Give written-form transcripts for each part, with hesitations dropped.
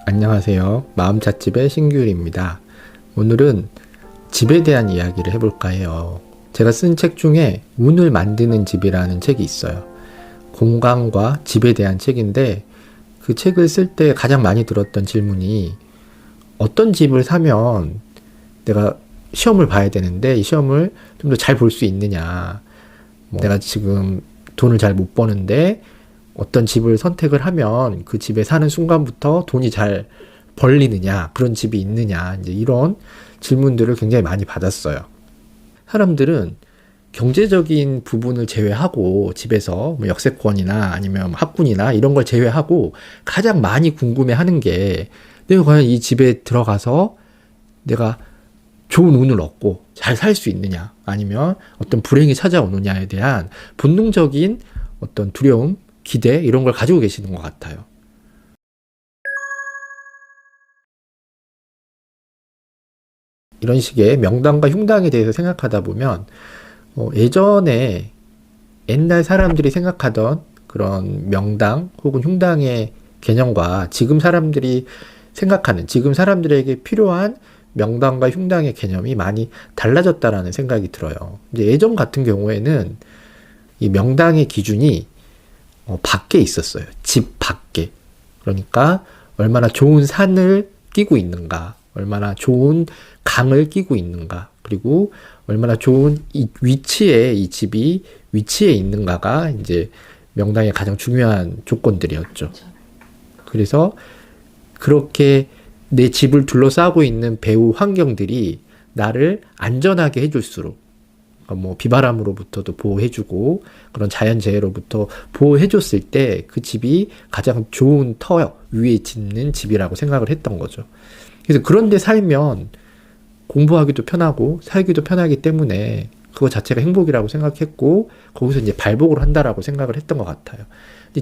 안녕하세요. 마음찻집의 신규일입니다. 오늘은 집에 대한 이야기를 해볼까 해요. 제가 쓴 책 중에 운을 만드는 집이라는 책이 있어요. 공간과 집에 대한 책인데 그 책을 쓸 때 가장 많이 들었던 질문이 어떤 집을 사면 내가 시험을 봐야 되는데 이 시험을 좀 더 잘 볼 수 있느냐. 내가 지금 돈을 잘 못 버는데 어떤 집을 선택을 하면 그 집에 사는 순간부터 돈이 잘 벌리느냐, 그런 집이 있느냐, 이제 이런 질문들을 굉장히 많이 받았어요. 사람들은 경제적인 부분을 제외하고 집에서 뭐 역세권이나 아니면 학군이나 이런 걸 제외하고 가장 많이 궁금해하는 게 내가 과연 이 집에 들어가서 내가 좋은 운을 얻고 잘 살 수 있느냐, 아니면 어떤 불행이 찾아오느냐에 대한 본능적인 어떤 두려움, 기대, 이런 걸 가지고 계시는 것 같아요. 이런 식의 명당과 흉당에 대해서 생각하다 보면 예전에 옛날 사람들이 생각하던 그런 명당 혹은 흉당의 개념과 지금 사람들이 생각하는, 지금 사람들에게 필요한 명당과 흉당의 개념이 많이 달라졌다라는 생각이 들어요. 이제 예전 같은 경우에는 이 명당의 기준이 밖에 있었어요. 집 밖에. 그러니까 얼마나 좋은 산을 끼고 있는가, 얼마나 좋은 강을 끼고 있는가, 그리고 얼마나 좋은 위치에 이 집이 위치에 있는가가 이제 명당의 가장 중요한 조건들이었죠. 그래서 그렇게 내 집을 둘러싸고 있는 배후 환경들이 나를 안전하게 해줄수록, 뭐 비바람으로부터도 보호해주고 그런 자연재해로부터 보호해줬을 때 그 집이 가장 좋은 터 위에 짓는 집이라고 생각을 했던 거죠. 그래서 그런데 살면 공부하기도 편하고 살기도 편하기 때문에 그거 자체가 행복이라고 생각했고 거기서 이제 발복을 한다라고 생각을 했던 것 같아요. 근데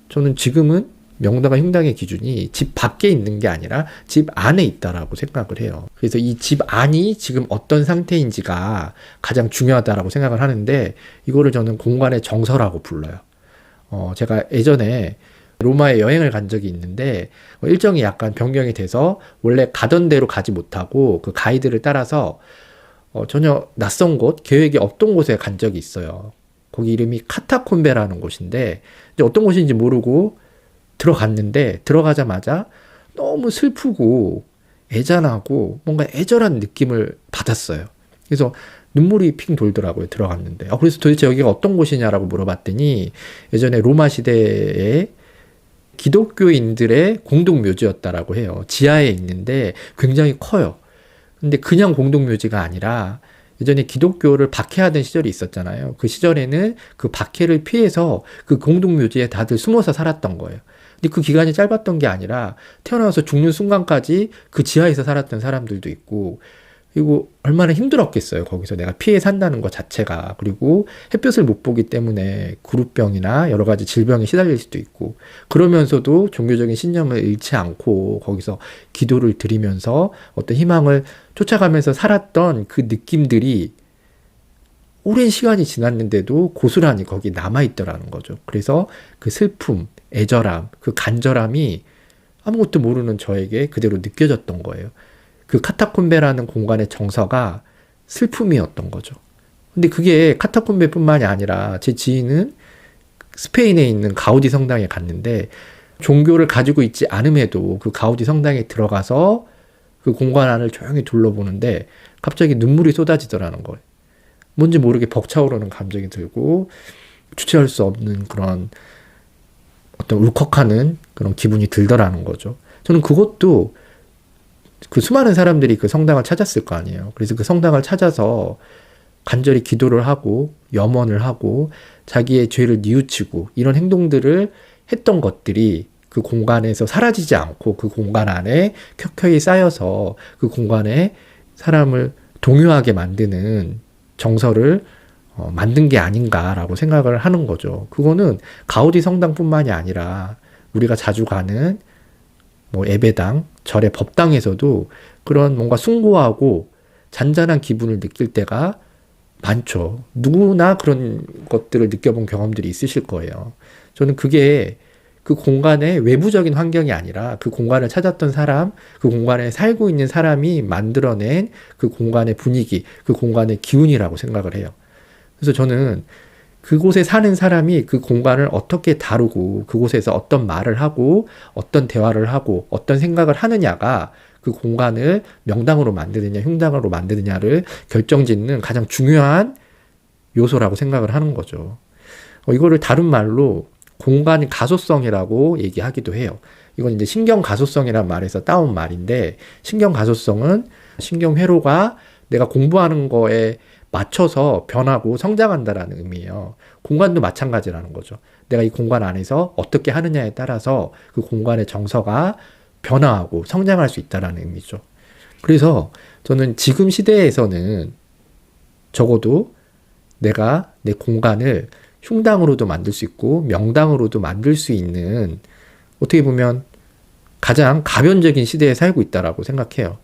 저는 지금은 명당과 흉당의 기준이 집 밖에 있는 게 아니라 집 안에 있다라고 생각을 해요. 그래서 이 집 안이 지금 어떤 상태인지가 가장 중요하다라고 생각을 하는데, 이거를 저는 공간의 정서라고 불러요. 제가 예전에 로마에 여행을 간 적이 있는데 일정이 약간 변경이 돼서 원래 가던 대로 가지 못하고 그 가이드를 따라서 전혀 낯선 곳, 계획이 없던 곳에 간 적이 있어요. 거기 이름이 카타콤베라는 곳인데 이제 어떤 곳인지 모르고 들어갔는데 들어가자마자 너무 슬프고 애잔하고 뭔가 애절한 느낌을 받았어요. 그래서 눈물이 핑 돌더라고요, 들어갔는데. 그래서 도대체 여기가 어떤 곳이냐라고 물어봤더니 예전에 로마 시대에 기독교인들의 공동묘지였다라고 해요. 지하에 있는데 굉장히 커요. 근데 그냥 공동묘지가 아니라 예전에 기독교를 박해하던 시절이 있었잖아요. 그 시절에는 그 박해를 피해서 그 공동묘지에 다들 숨어서 살았던 거예요. 근데 그 기간이 짧았던 게 아니라 태어나서 죽는 순간까지 그 지하에서 살았던 사람들도 있고, 그리고 얼마나 힘들었겠어요. 거기서 내가 피해 산다는 것 자체가. 그리고 햇볕을 못 보기 때문에 그룹병이나 여러 가지 질병에 시달릴 수도 있고, 그러면서도 종교적인 신념을 잃지 않고 거기서 기도를 드리면서 어떤 희망을 쫓아가면서 살았던 그 느낌들이 오랜 시간이 지났는데도 고스란히 거기 남아있더라는 거죠. 그래서 그 슬픔, 애절함, 그 간절함이 아무것도 모르는 저에게 그대로 느껴졌던 거예요. 그 카타콤베라는 공간의 정서가 슬픔이었던 거죠. 근데 그게 카타콤베뿐만이 아니라 제 지인은 스페인에 있는 가우디 성당에 갔는데 종교를 가지고 있지 않음에도 그 가우디 성당에 들어가서 그 공간 안을 조용히 둘러보는데 갑자기 눈물이 쏟아지더라는 거예요. 뭔지 모르게 벅차오르는 감정이 들고 주체할 수 없는 그런 어떤 울컥하는 그런 기분이 들더라는 거죠. 저는 그것도 그 수많은 사람들이 그 성당을 찾았을 거 아니에요. 그래서 그 성당을 찾아서 간절히 기도를 하고 염원을 하고 자기의 죄를 뉘우치고 이런 행동들을 했던 것들이 그 공간에서 사라지지 않고 그 공간 안에 켜켜이 쌓여서 그 공간에 사람을 동요하게 만드는 정서를 만든 게 아닌가라고 생각을 하는 거죠. 그거는 가우디 성당뿐만이 아니라 우리가 자주 가는 뭐 예배당, 절의 법당에서도 그런 뭔가 숭고하고 잔잔한 기분을 느낄 때가 많죠. 누구나 그런 것들을 느껴본 경험들이 있으실 거예요. 저는 그게 그 공간의 외부적인 환경이 아니라 그 공간을 찾았던 사람, 그 공간에 살고 있는 사람이 만들어낸 그 공간의 분위기, 그 공간의 기운이라고 생각을 해요. 그래서 저는 그곳에 사는 사람이 그 공간을 어떻게 다루고 그곳에서 어떤 말을 하고 어떤 대화를 하고 어떤 생각을 하느냐가 그 공간을 명당으로 만드느냐 흉당으로 만드느냐를 결정짓는 가장 중요한 요소라고 생각을 하는 거죠. 이거를 다른 말로 공간 가소성이라고 얘기하기도 해요. 이건 이제 신경 가소성이라는 말에서 따온 말인데, 신경 가소성은 신경 회로가 내가 공부하는 거에 맞춰서 변하고 성장한다라는 의미예요. 공간도 마찬가지라는 거죠. 내가 이 공간 안에서 어떻게 하느냐에 따라서 그 공간의 정서가 변화하고 성장할 수 있다라는 의미죠. 그래서 저는 지금 시대에서는 적어도 내가 내 공간을 흉당으로도 만들 수 있고 명당으로도 만들 수 있는, 어떻게 보면 가장 가변적인 시대에 살고 있다라고 생각해요.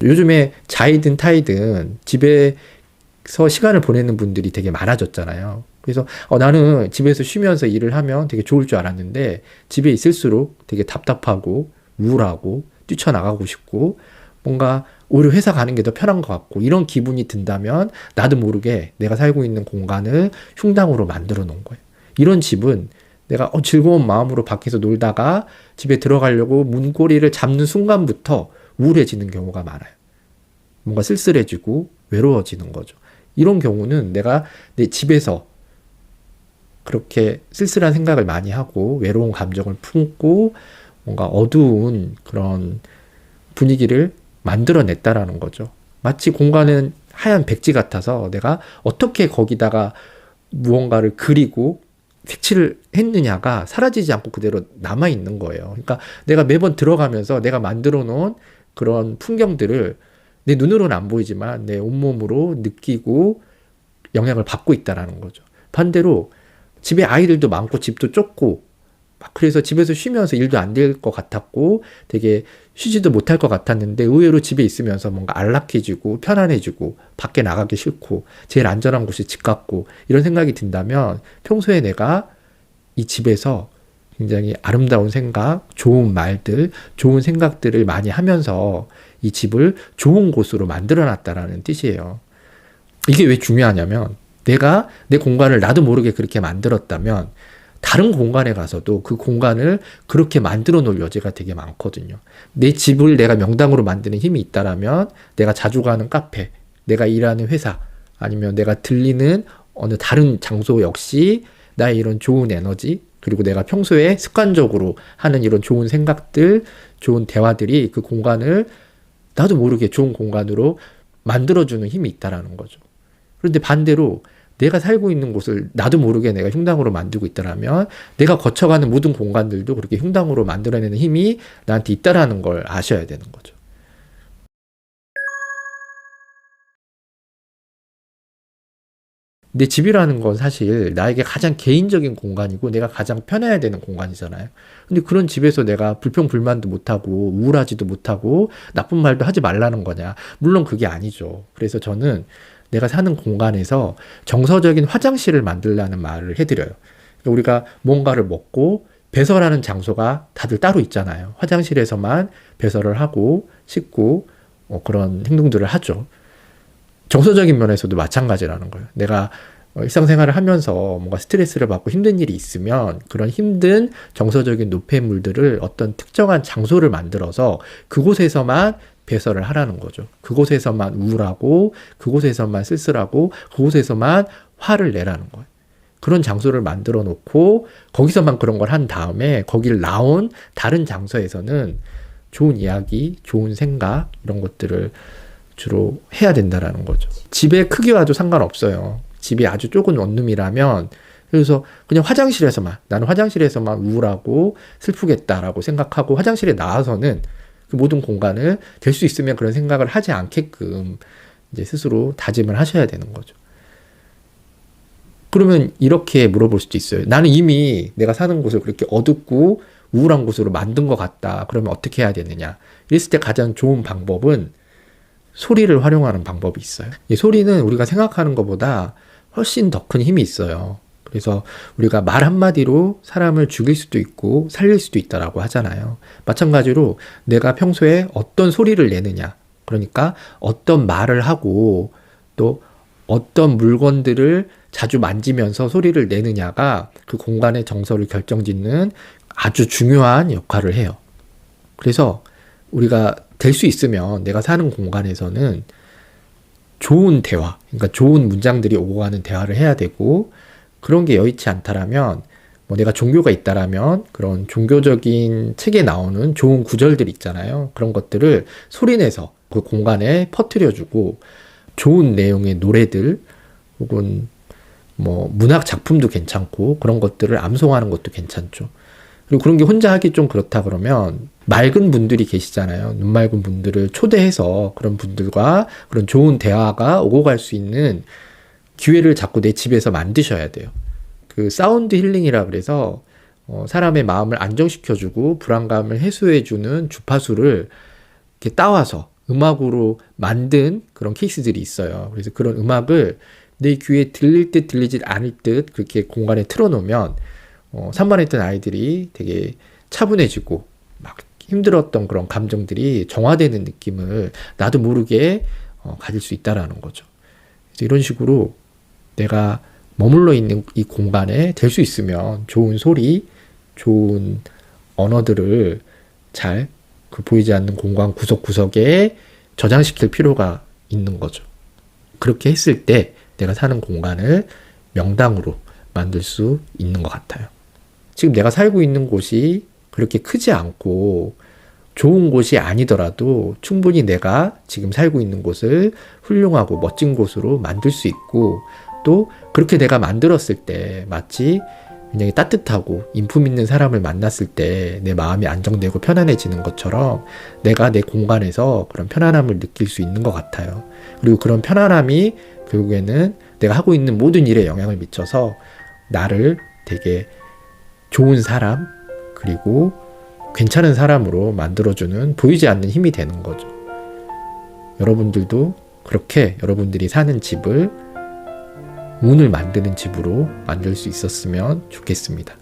요즘에 자이든 타이든 집에서 시간을 보내는 분들이 되게 많아졌잖아요. 그래서 나는 집에서 쉬면서 일을 하면 되게 좋을 줄 알았는데 집에 있을수록 되게 답답하고 우울하고 뛰쳐나가고 싶고 뭔가 오히려 회사 가는 게 더 편한 것 같고, 이런 기분이 든다면 나도 모르게 내가 살고 있는 공간을 흉당으로 만들어 놓은 거예요. 이런 집은 내가 즐거운 마음으로 밖에서 놀다가 집에 들어가려고 문고리를 잡는 순간부터 우울해지는 경우가 많아요. 뭔가 쓸쓸해지고 외로워지는 거죠. 이런 경우는 내가 내 집에서 그렇게 쓸쓸한 생각을 많이 하고 외로운 감정을 품고 뭔가 어두운 그런 분위기를 만들어냈다라는 거죠. 마치 공간은 하얀 백지 같아서 내가 어떻게 거기다가 무언가를 그리고 색칠을 했느냐가 사라지지 않고 그대로 남아있는 거예요. 그러니까 내가 매번 들어가면서 내가 만들어 놓은 그런 풍경들을 내 눈으로는 안 보이지만 내 온몸으로 느끼고 영향을 받고 있다라는 거죠. 반대로 집에 아이들도 많고 집도 좁고 그래서 집에서 쉬면서 일도 안 될 것 같았고 되게 쉬지도 못할 것 같았는데 의외로 집에 있으면서 뭔가 안락해지고 편안해지고 밖에 나가기 싫고 제일 안전한 곳이 집 같고 이런 생각이 든다면 평소에 내가 이 집에서 굉장히 아름다운 생각, 좋은 말들, 좋은 생각들을 많이 하면서 이 집을 좋은 곳으로 만들어놨다라는 뜻이에요. 이게 왜 중요하냐면 내가 내 공간을 나도 모르게 그렇게 만들었다면 다른 공간에 가서도 그 공간을 그렇게 만들어 놓을 여지가 되게 많거든요. 내 집을 내가 명당으로 만드는 힘이 있다라면 내가 자주 가는 카페, 내가 일하는 회사, 아니면 내가 들리는 어느 다른 장소 역시 나의 이런 좋은 에너지, 그리고 내가 평소에 습관적으로 하는 이런 좋은 생각들, 좋은 대화들이 그 공간을 나도 모르게 좋은 공간으로 만들어주는 힘이 있다라는 거죠. 그런데 반대로 내가 살고 있는 곳을 나도 모르게 내가 흉당으로 만들고 있다라면 내가 거쳐가는 모든 공간들도 그렇게 흉당으로 만들어내는 힘이 나한테 있다라는 걸 아셔야 되는 거죠. 내 집이라는 건 사실 나에게 가장 개인적인 공간이고 내가 가장 편해야 되는 공간이잖아요. 근데 그런 집에서 내가 불평불만도 못하고 우울하지도 못하고 나쁜 말도 하지 말라는 거냐? 물론 그게 아니죠. 그래서 저는 내가 사는 공간에서 정서적인 화장실을 만들라는 말을 해드려요. 그러니까 우리가 뭔가를 먹고 배설하는 장소가 다들 따로 있잖아요. 화장실에서만 배설을 하고 씻고 그런 행동들을 하죠. 정서적인 면에서도 마찬가지라는 거예요. 내가 일상생활을 하면서 뭔가 스트레스를 받고 힘든 일이 있으면 그런 힘든 정서적인 노폐물들을 어떤 특정한 장소를 만들어서 그곳에서만 배설을 하라는 거죠. 그곳에서만 우울하고 그곳에서만 쓸쓸하고 그곳에서만 화를 내라는 거예요. 그런 장소를 만들어 놓고 거기서만 그런 걸 한 다음에 거기를 나온 다른 장소에서는 좋은 이야기, 좋은 생각 이런 것들을 주로 해야 된다라는 거죠. 집의 크기와도 상관없어요. 집이 아주 좁은 원룸이라면 그래서 그냥 화장실에서만 나는 화장실에서만 우울하고 슬프겠다라고 생각하고 화장실에 나와서는 그 모든 공간을 될 수 있으면 그런 생각을 하지 않게끔 이제 스스로 다짐을 하셔야 되는 거죠. 그러면 이렇게 물어볼 수도 있어요. 나는 이미 내가 사는 곳을 그렇게 어둡고 우울한 곳으로 만든 것 같다. 그러면 어떻게 해야 되느냐? 이랬을 때 가장 좋은 방법은 소리를 활용하는 방법이 있어요. 이 소리는 우리가 생각하는 것보다 훨씬 더 큰 힘이 있어요. 그래서 우리가 말 한마디로 사람을 죽일 수도 있고 살릴 수도 있다라고 하잖아요. 마찬가지로 내가 평소에 어떤 소리를 내느냐, 그러니까 어떤 말을 하고 또 어떤 물건들을 자주 만지면서 소리를 내느냐가 그 공간의 정서를 결정짓는 아주 중요한 역할을 해요. 그래서 우리가 될 수 있으면 내가 사는 공간에서는 좋은 대화, 그러니까 좋은 문장들이 오고 가는 대화를 해야 되고, 그런 게 여의치 않다라면 뭐 내가 종교가 있다라면 그런 종교적인 책에 나오는 좋은 구절들 있잖아요. 그런 것들을 소리내서 그 공간에 퍼뜨려주고, 좋은 내용의 노래들 혹은 뭐 문학 작품도 괜찮고 그런 것들을 암송하는 것도 괜찮죠. 그리고 그런 게 혼자 하기 좀 그렇다 그러면 맑은 분들이 계시잖아요. 눈 맑은 분들을 초대해서 그런 분들과 그런 좋은 대화가 오고 갈 수 있는 기회를 자꾸 내 집에서 만드셔야 돼요. 그 사운드 힐링이라 그래서 사람의 마음을 안정시켜주고 불안감을 해소해주는 주파수를 이렇게 따와서 음악으로 만든 그런 케이스들이 있어요. 그래서 그런 음악을 내 귀에 들릴 듯 들리지 않을 듯 그렇게 공간에 틀어놓으면 산만했던 아이들이 되게 차분해지고 막 힘들었던 그런 감정들이 정화되는 느낌을 나도 모르게 가질 수 있다라는 거죠. 그래서 이런 식으로 내가 머물러 있는 이 공간에 될 수 있으면 좋은 소리, 좋은 언어들을 잘 그 보이지 않는 공간 구석구석에 저장시킬 필요가 있는 거죠. 그렇게 했을 때 내가 사는 공간을 명당으로 만들 수 있는 것 같아요. 지금 내가 살고 있는 곳이 그렇게 크지 않고 좋은 곳이 아니더라도 충분히 내가 지금 살고 있는 곳을 훌륭하고 멋진 곳으로 만들 수 있고, 또 그렇게 내가 만들었을 때 마치 굉장히 따뜻하고 인품 있는 사람을 만났을 때 내 마음이 안정되고 편안해지는 것처럼 내가 내 공간에서 그런 편안함을 느낄 수 있는 것 같아요. 그리고 그런 편안함이 결국에는 내가 하고 있는 모든 일에 영향을 미쳐서 나를 되게 좋은 사람, 그리고 괜찮은 사람으로 만들어주는 보이지 않는 힘이 되는 거죠. 여러분들도 그렇게 여러분들이 사는 집을 운을 만드는 집으로 만들 수 있었으면 좋겠습니다.